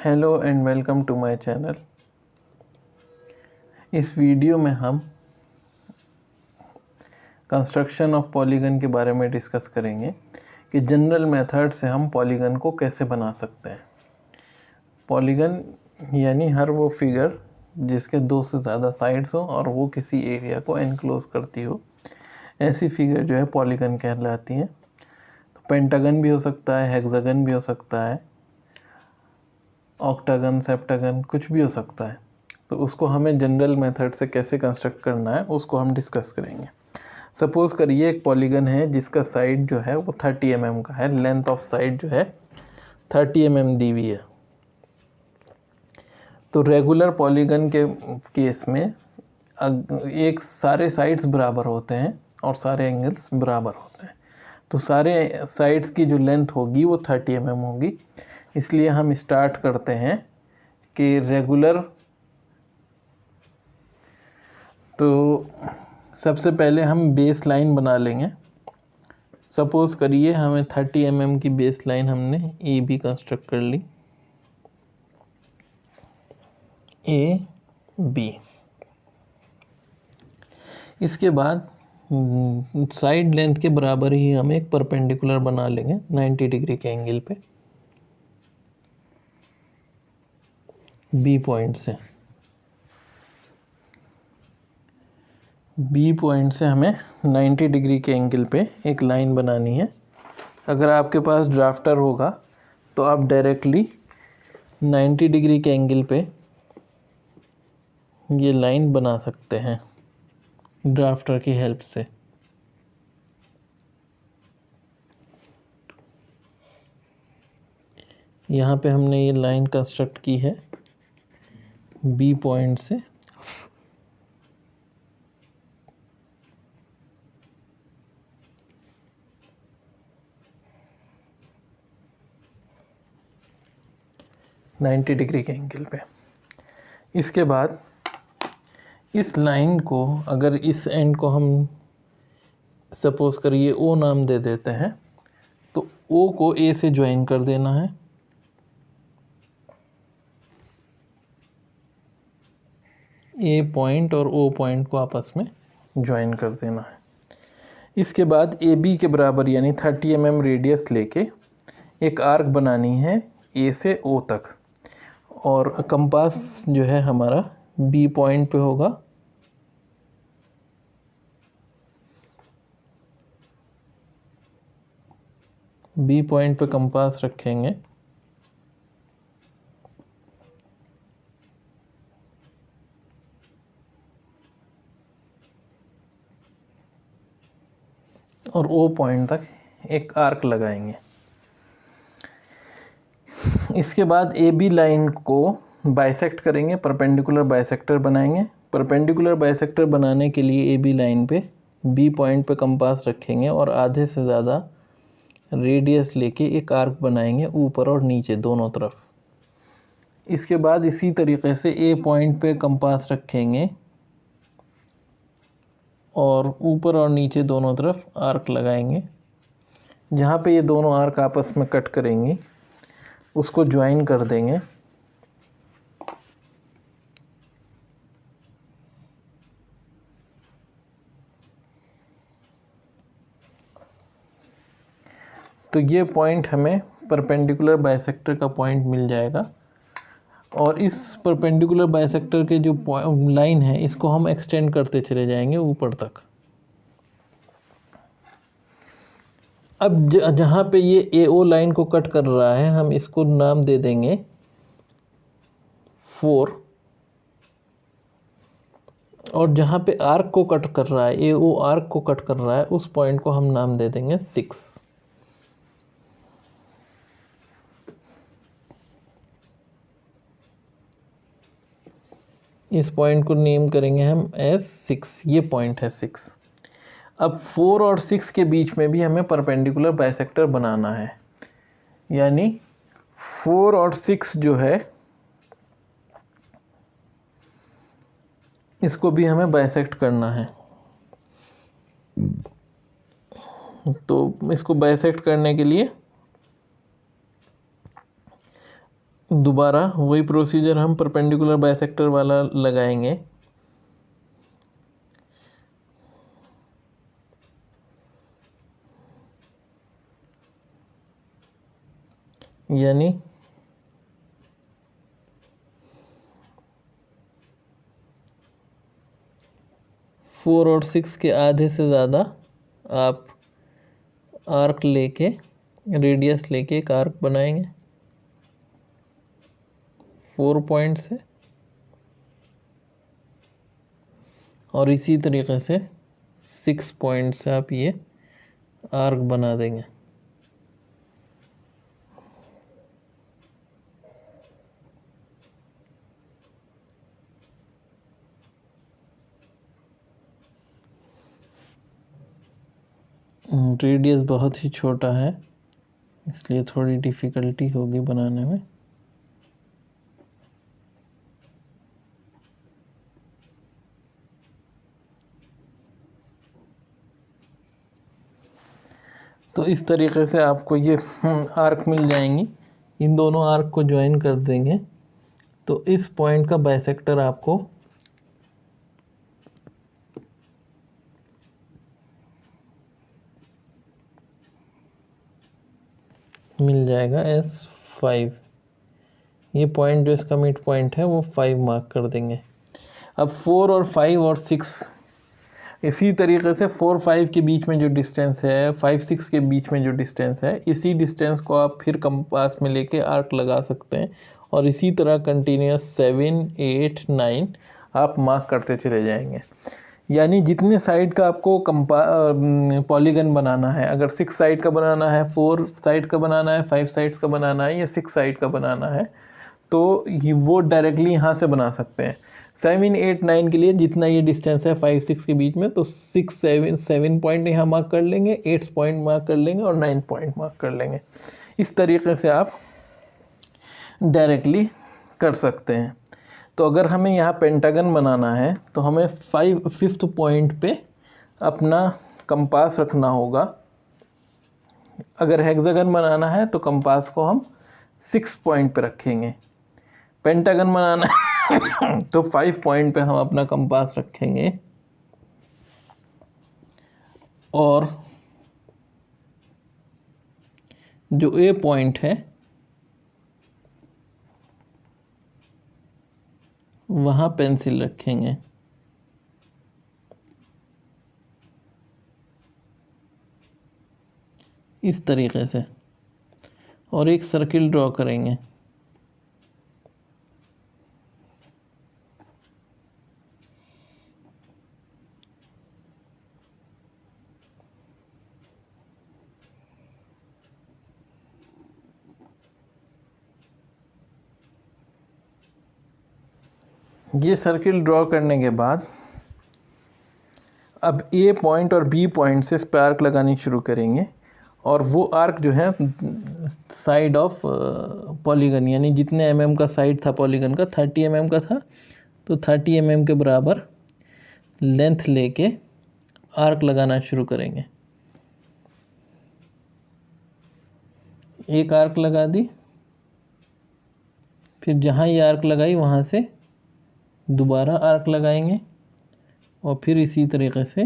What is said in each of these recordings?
Hello and welcome to my channel. इस video में हम कंस्ट्रक्शन ऑफ पॉलीगन के बारे में डिस्कस करेंगे कि जनरल मेथड से हम पॉलीगन को कैसे बना सकते हैं। पॉलीगन यानी हर वो फिगर जिसके दो से ज़्यादा साइड्स हो और वो किसी एरिया को एनक्लोज करती हो, ऐसी फिगर जो है पॉलीगन कहलाती है। तो पेंटागन भी हो सकता है, हेक्सागन भी हो सकता है, ऑक्टागन, सेप्टागन, कुछ भी हो सकता है। तो उसको हमें जनरल मेथड से कैसे कंस्ट्रक्ट करना है उसको हम डिस्कस करेंगे। सपोज करिए एक पॉलीगन है जिसका साइड जो है वो 30 mm का है, लेंथ ऑफ साइड जो है 30 mm दी हुई है। तो रेगुलर पॉलीगन के केस में एक सारे साइड्स बराबर होते हैं और सारे एंगल्स बराबर होते हैं। तो सारे साइड्स की जो लेंथ होगी वो 30 mm होगी। इसलिए हम स्टार्ट करते हैं कि रेगुलर, तो सबसे पहले हम बेस लाइन बना लेंगे। सपोज़ करिए हमें 30 mm की बेस लाइन हमने ए बी कंस्ट्रक्ट कर ली, ए बी। इसके बाद साइड लेंथ के बराबर ही हम एक परपेंडिकुलर बना लेंगे 90 डिग्री के एंगल पे बी पॉइंट से। बी पॉइंट से हमें 90 डिग्री के एंगल पे एक लाइन बनानी है। अगर आपके पास ड्राफ्टर होगा तो आप डायरेक्टली 90 डिग्री के एंगल पे ये लाइन बना सकते हैं ड्राफ्टर की हेल्प से। यहाँ पे हमने ये लाइन कंस्ट्रक्ट की है बी पॉइंट से नाइन्टी डिग्री के एंगल पे। इसके बाद इस लाइन को, अगर इस एंड को हम सपोज करिए ओ नाम दे देते हैं, तो ओ को ए से ज्वाइन कर देना है। ए पॉइंट और ओ पॉइंट को आपस में ज्वाइन कर देना है। इसके बाद ए बी के बराबर यानी 30 mm रेडियस लेके एक आर्क बनानी है ए से ओ तक, और कंपास जो है हमारा बी पॉइंट पे होगा। बी पॉइंट पे कंपास रखेंगे और ओ पॉइंट तक एक आर्क लगाएंगे। इसके बाद ए बी लाइन को बाइसेक्ट करेंगे, परपेंडिकुलर बाइसेक्टर बनाएंगे। परपेंडिकुलर बाइसेक्टर बनाने के लिए ए बी लाइन पे बी पॉइंट पे कंपास रखेंगे और आधे से ज़्यादा रेडियस लेके एक आर्क बनाएंगे ऊपर और नीचे दोनों तरफ। इसके बाद इसी तरीके से ए पॉइंट पे कंपास रखेंगे और ऊपर और नीचे दोनों तरफ आर्क लगाएंगे। जहाँ पे ये दोनों आर्क आपस में कट करेंगे उसको ज्वाइन कर देंगे। तो ये पॉइंट हमें परपेंडिकुलर बाइसेक्टर का पॉइंट मिल जाएगा, और इस परपेंडिकुलर बाइसेक्टर के जो लाइन है इसको हम एक्सटेंड करते चले जाएंगे ऊपर तक। अब जहाँ पे ये ए ओ लाइन को कट कर रहा है हम इसको नाम दे देंगे 4, और जहाँ पे आर्क को कट कर रहा है, ए ओ आर्क को कट कर रहा है, उस पॉइंट को हम नाम दे देंगे 6। इस पॉइंट को नेम करेंगे हम एस 6। ये पॉइंट है 6। अब 4 और 6 के बीच में भी हमें परपेंडिकुलर बाइसेक्टर बनाना है, यानी 4 और 6 जो है इसको भी हमें बाइसेक्ट करना है। तो इसको बाइसेक्ट करने के लिए दोबारा वही प्रोसीजर हम परपेंडिकुलर बाइसेक्टर वाला लगाएंगे। यानी 4 और 6 के आधे से ज़्यादा आप आर्क लेके, रेडियस लेके एक आर्क बनाएंगे 4 पॉइंट से, और इसी तरीके से 6 पॉइंट से आप ये आर्क बना देंगे। रेडियस बहुत ही छोटा है, इसलिए थोड़ी डिफ़िकल्टी होगी बनाने में। तो इस तरीके से आपको ये आर्क मिल जाएंगी। इन दोनों आर्क को ज्वाइन कर देंगे तो इस पॉइंट का बाइसेक्टर आपको मिल जाएगा S5। ये पॉइंट जो इसका मिड पॉइंट है वो 5 मार्क कर देंगे। अब 4 और 5 और 6 इसी तरीके से 4 5 के बीच में जो डिस्टेंस है, 5 6 के बीच में जो डिस्टेंस है, इसी डिस्टेंस को आप फिर कंपास में लेके आर्क लगा सकते हैं और इसी तरह कंटिन्यूस 7 8 9 आप मार्क करते चले जाएंगे। यानी जितने साइड का आपको पॉलीगन बनाना है, अगर 6 साइड का बनाना है, 4 साइड का बनाना है, 5 साइड्स का बनाना है या 6 साइड का बनाना है, तो वो डायरेक्टली यहाँ से बना सकते हैं। 7 8 9 के लिए जितना ये डिस्टेंस है 5 6 के बीच में, तो 6 7 पॉइंट यहाँ मार्क कर लेंगे, 8 पॉइंट मार्क कर लेंगे और 9 पॉइंट मार्क कर लेंगे। इस तरीके से आप डायरेक्टली कर सकते हैं। तो अगर हमें यहाँ पेंटागन बनाना है तो हमें 5th पॉइंट पे अपना कंपास रखना होगा। अगर हेक्सागन बनाना है तो कंपास को हम 6 पॉइंट पे रखेंगे। पेंटागन बनाना है तो 5 पॉइंट पे हम अपना कंपास रखेंगे और जो ए पॉइंट है वहाँ पेंसिल रखेंगे। इस तरीके से और एक सर्किल ड्रॉ करेंगे। ये सर्किल ड्रॉ करने के बाद अब ए पॉइंट और बी पॉइंट से इस पर आर्क लगानी शुरू करेंगे और वो आर्क जो है साइड ऑफ पॉलीगन, यानी जितने mm का साइड था पॉलीगन का, 30 mm का था, तो 30 mm के बराबर लेंथ लेके आर्क लगाना शुरू करेंगे। एक आर्क लगा दी, फिर जहाँ ये आर्क लगाई वहाँ से दोबारा आर्क लगाएंगे और फिर इसी तरीके से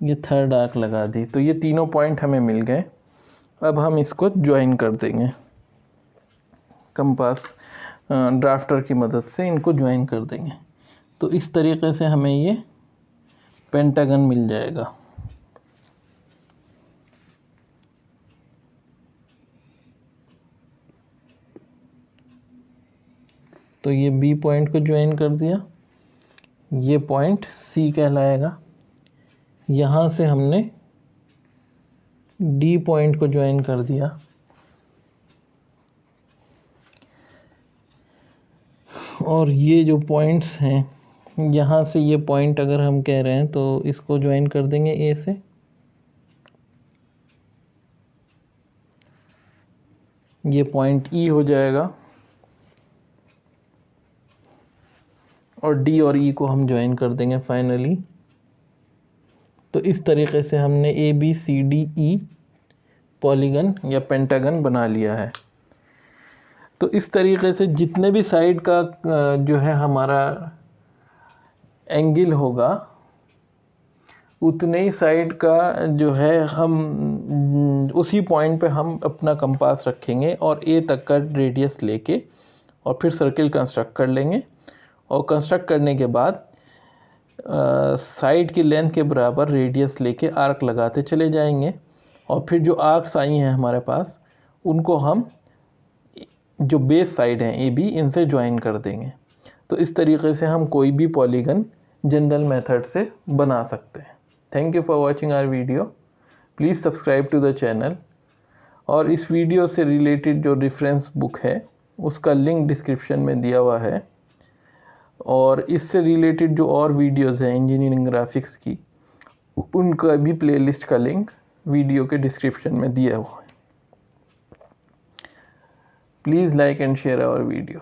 ये थर्ड आर्क लगा दी। तो ये तीनों पॉइंट हमें मिल गए। अब हम इसको ज्वाइन कर देंगे कंपास ड्राफ्टर की मदद से, इनको ज्वाइन कर देंगे। तो इस तरीके से हमें ये पेंटागन मिल जाएगा। तो ये बी पॉइंट को ज्वाइन कर दिया, ये पॉइंट सी कहलाएगा। यहाँ से हमने डी पॉइंट को ज्वाइन कर दिया और ये जो पॉइंट्स हैं, यहाँ से ये पॉइंट अगर हम कह रहे हैं तो इसको ज्वाइन कर देंगे ए से। ये पॉइंट ई हो जाएगा और डी और ई को हम ज्वाइन कर देंगे फाइनली। तो इस तरीके से हमने A B C D E polygon या पेंटागन बना लिया है। तो इस तरीके से जितने भी साइड का जो है हमारा एंगल होगा, उतने ही साइड का जो है हम उसी पॉइंट पे हम अपना कंपास रखेंगे और ए तक का रेडियस लेके और फिर सर्किल कंस्ट्रक्ट कर लेंगे। और कंस्ट्रक्ट करने के बाद साइड की लेंथ के बराबर रेडियस लेके आर्क लगाते चले जाएंगे। और फिर जो आर्क्स आई हैं हमारे पास, उनको हम जो बेस साइड हैं ए बी, इनसे ज्वाइन कर देंगे। तो इस तरीके से हम कोई भी पॉलीगन जनरल मेथड से बना सकते हैं। Thank you for watching our video. Please subscribe to the channel. और इस वीडियो से रिलेटेड जो रेफरेंस बुक है उसका लिंक डिस्क्रिप्शन में दिया हुआ है। और इससे रिलेटेड जो और वीडियोस हैं इंजीनियरिंग ग्राफिक्स की, उनका भी प्लेलिस्ट का लिंक वीडियो के डिस्क्रिप्शन में दिया हुआ है। Please like and share our video.